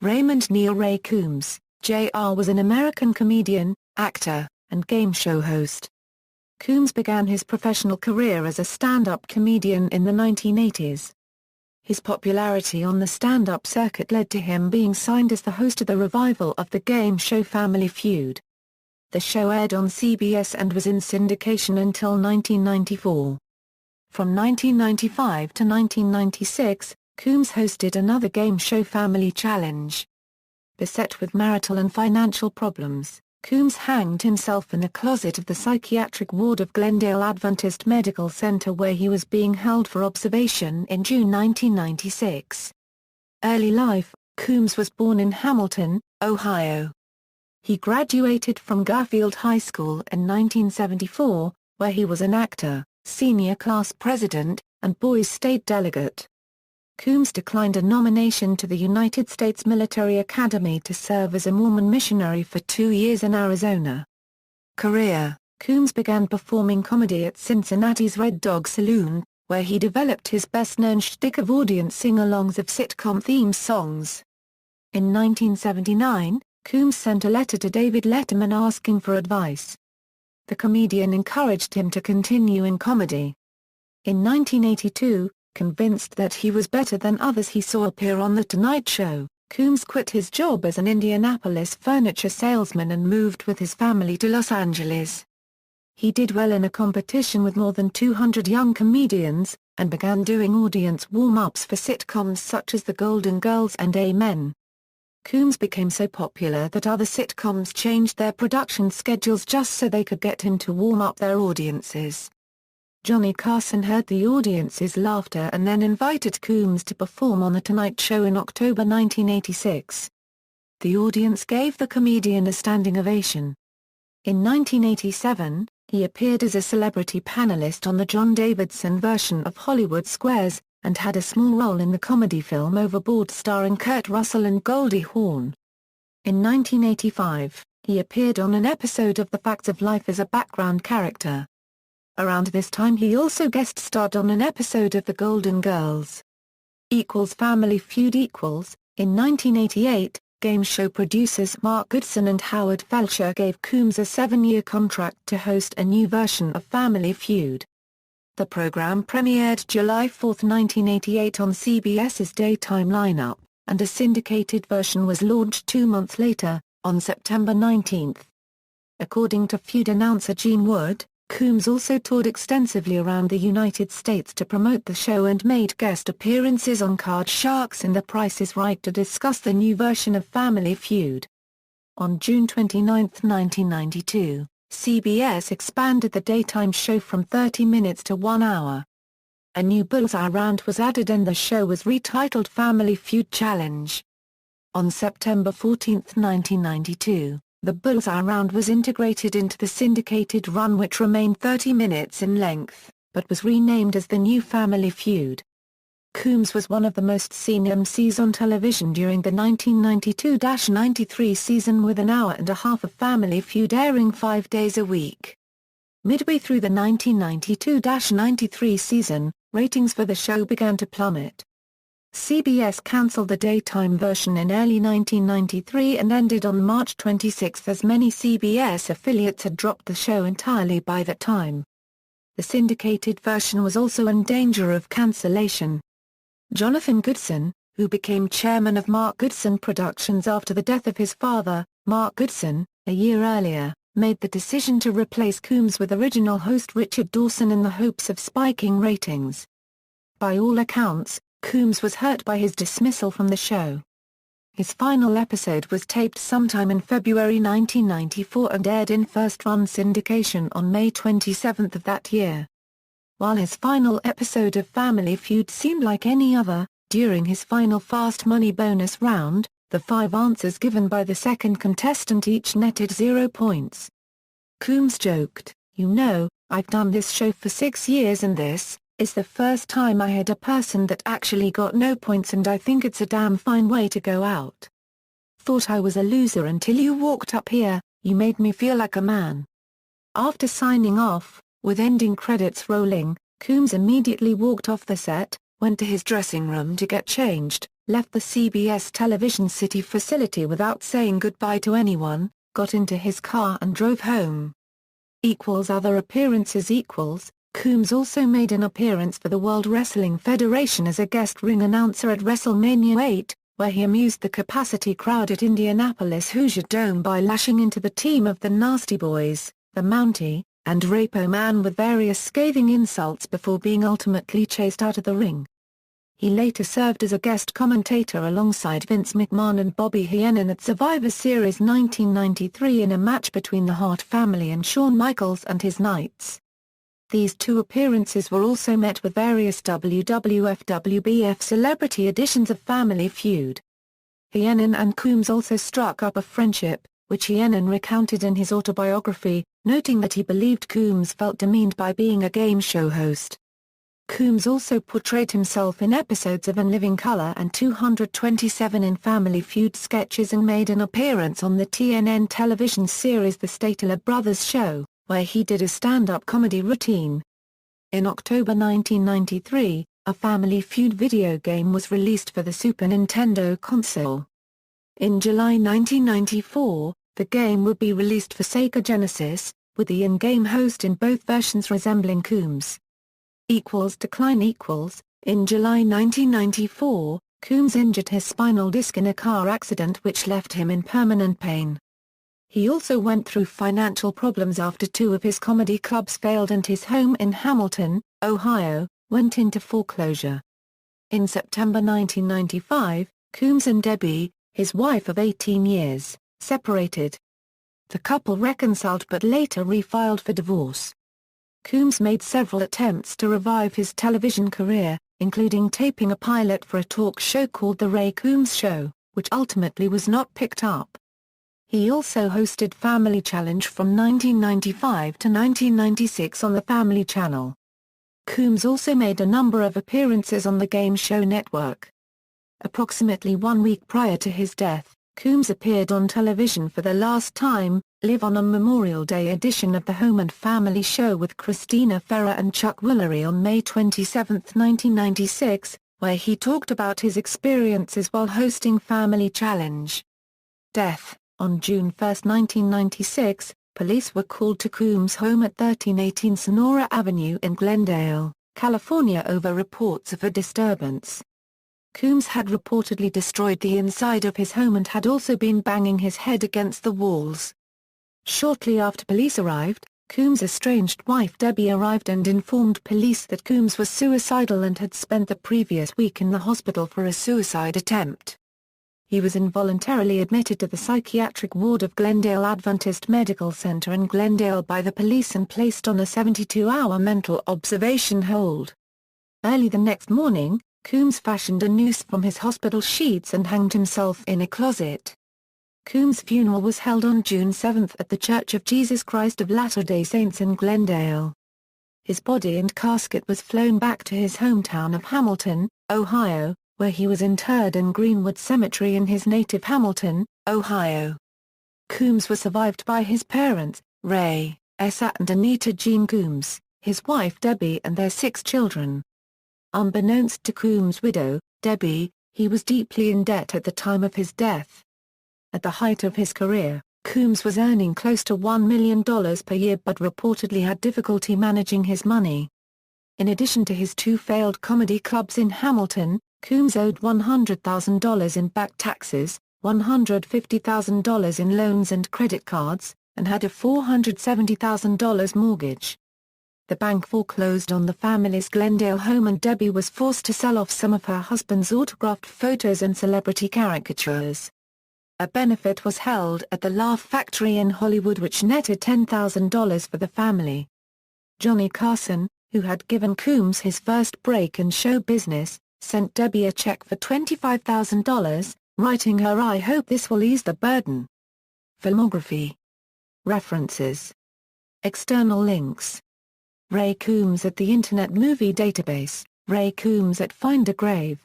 Raymond Neil Ray Coombs, Jr. was an American comedian, actor, and game show host. Coombs began his professional career as a stand-up comedian in the 1980s. His popularity on the stand-up circuit led to him being signed as the host of the revival of the game show Family Feud. The show aired on CBS and was in syndication until 1994. From 1995 to 1996, Coombs hosted another game show Family Challenge. Beset with marital and financial problems, Coombs hanged himself in the closet of the psychiatric ward of Glendale Adventist Medical Center where he was being held for observation in June 1996. Early life: Coombs was born in Hamilton, Ohio. He graduated from Garfield High School in 1974, where he was an actor, senior class president, and boys state delegate. Coombs declined a nomination to the United States Military Academy to serve as a Mormon missionary for 2 years in Arizona. Career: Coombs began performing comedy at Cincinnati's Red Dog Saloon, where he developed his best-known shtick of audience sing-alongs of sitcom theme songs. In 1979, Coombs sent a letter to David Letterman asking for advice. The comedian encouraged him to continue in comedy. In 1982, convinced that he was better than others he saw appear on The Tonight Show, Coombs quit his job as an Indianapolis furniture salesman and moved with his family to Los Angeles. He did well in a competition with more than 200 young comedians, and began doing audience warm-ups for sitcoms such as The Golden Girls and Amen. Coombs became so popular that other sitcoms changed their production schedules just so they could get him to warm up their audiences. Johnny Carson heard the audience's laughter and then invited Coombs to perform on The Tonight Show in October 1986. The audience gave the comedian a standing ovation. In 1987, he appeared as a celebrity panelist on the John Davidson version of Hollywood Squares, and had a small role in the comedy film Overboard starring Kurt Russell and Goldie Hawn. In 1985, he appeared on an episode of The Facts of Life as a background character. Around this time he also guest-starred on an episode of The Golden Girls. Family Feud. In 1988, game show producers Mark Goodson and Howard Felcher gave Coombs a 7-year contract to host a new version of Family Feud. The program premiered July 4, 1988 on CBS's daytime lineup, and a syndicated version was launched 2 months later, on September 19. According to Feud announcer Gene Wood, Coombs also toured extensively around the United States to promote the show and made guest appearances on Card Sharks and The Price is Right to discuss the new version of Family Feud. On June 29, 1992, CBS expanded the daytime show from 30 minutes to 1 hour. A new Bullseye round was added and the show was retitled Family Feud Challenge. On September 14, 1992, the Bullseye round was integrated into the syndicated run which remained 30 minutes in length, but was renamed as the new Family Feud. Coombs was one of the most seen MCs on television during the 1992-93 season with an hour and a half of Family Feud airing 5 days a week. Midway through the 1992-93 season, ratings for the show began to plummet. CBS canceled the daytime version in early 1993 and ended on March 26 as many CBS affiliates had dropped the show entirely by that time. The syndicated version was also in danger of cancellation. Jonathan Goodson, who became chairman of Mark Goodson Productions after the death of his father, Mark Goodson, a year earlier, made the decision to replace Coombs with original host Richard Dawson in the hopes of spiking ratings. By all accounts, Coombs was hurt by his dismissal from the show. His final episode was taped sometime in February 1994 and aired in first-run syndication on May 27 of that year. While his final episode of Family Feud seemed like any other, during his final Fast Money bonus round, the 5 answers given by the second contestant each netted 0 points. Coombs joked, "You know, I've done this show for 6 years and this is the first time I had a person that actually got no points and I think it's a damn fine way to go out. Thought I was a loser until you walked up here, you made me feel like a man." After signing off, with ending credits rolling, Coombs immediately walked off the set, went to his dressing room to get changed, left the CBS television city facility without saying goodbye to anyone, got into his car and drove home. Other appearances. Coombs also made an appearance for the World Wrestling Federation as a guest ring announcer at WrestleMania 8, where he amused the capacity crowd at Indianapolis Hoosier Dome by lashing into the team of the Nasty Boys, the Mountie, and Repo Man with various scathing insults before being ultimately chased out of the ring. He later served as a guest commentator alongside Vince McMahon and Bobby Heenan at Survivor Series 1993 in a match between the Hart family and Shawn Michaels and his Knights. These two appearances were also met with various WWF/WBF celebrity editions of Family Feud. Heenan and Coombs also struck up a friendship, which Heenan recounted in his autobiography, noting that he believed Coombs felt demeaned by being a game show host. Coombs also portrayed himself in episodes of In Living Color and 227 in Family Feud sketches and made an appearance on the TNN television series The Statler Brothers Show, where he did a stand-up comedy routine. In October 1993, a Family Feud video game was released for the Super Nintendo console. In July 1994, the game would be released for Sega Genesis, with the in-game host in both versions resembling Coombs. Decline. In July 1994, Coombs injured his spinal disc in a car accident which left him in permanent pain. He also went through financial problems after two of his comedy clubs failed and his home in Hamilton, Ohio, went into foreclosure. In September 1995, Coombs and Debbie, his wife of 18 years, separated. The couple reconciled but later refiled for divorce. Coombs made several attempts to revive his television career, including taping a pilot for a talk show called The Ray Coombs Show, which ultimately was not picked up. He also hosted Family Challenge from 1995 to 1996 on the Family Channel. Coombs also made a number of appearances on the Game Show Network. Approximately 1 week prior to his death, Coombs appeared on television for the last time, live on a Memorial Day edition of the Home and Family Show with Christina Ferrer and Chuck Woolery on May 27, 1996, where he talked about his experiences while hosting Family Challenge. Death. On June 1, 1996, police were called to Coombs' home at 1318 Sonora Avenue in Glendale, California over reports of a disturbance. Coombs had reportedly destroyed the inside of his home and had also been banging his head against the walls. Shortly after police arrived, Coombs' estranged wife Debbie arrived and informed police that Coombs was suicidal and had spent the previous week in the hospital for a suicide attempt. He was involuntarily admitted to the psychiatric ward of Glendale Adventist Medical Center in Glendale by the police and placed on a 72-hour mental observation hold. Early the next morning, Coombs fashioned a noose from his hospital sheets and hanged himself in a closet. Coombs' funeral was held on June 7 at the Church of Jesus Christ of Latter-day Saints in Glendale. His body and casket was flown back to his hometown of Hamilton, Ohio, where he was interred in Greenwood Cemetery in his native Hamilton, Ohio. Coombs was survived by his parents, Ray, Essa and Anita Jean Coombs, his wife Debbie and their 6 children. Unbeknownst to Coombs' widow, Debbie, he was deeply in debt at the time of his death. At the height of his career, Coombs was earning close to $1 million per year but reportedly had difficulty managing his money. In addition to his 2 failed comedy clubs in Hamilton, Coombs owed $100,000 in back taxes, $150,000 in loans and credit cards, and had a $470,000 mortgage. The bank foreclosed on the family's Glendale home and Debbie was forced to sell off some of her husband's autographed photos and celebrity caricatures. A benefit was held at the Laugh Factory in Hollywood which netted $10,000 for the family. Johnny Carson, who had given Coombs his first break in show business, sent Debbie a check for $25,000, writing her "I hope this will ease the burden." Filmography. References. External links. Ray Coombs at the Internet Movie Database, Ray Coombs at Find a Grave.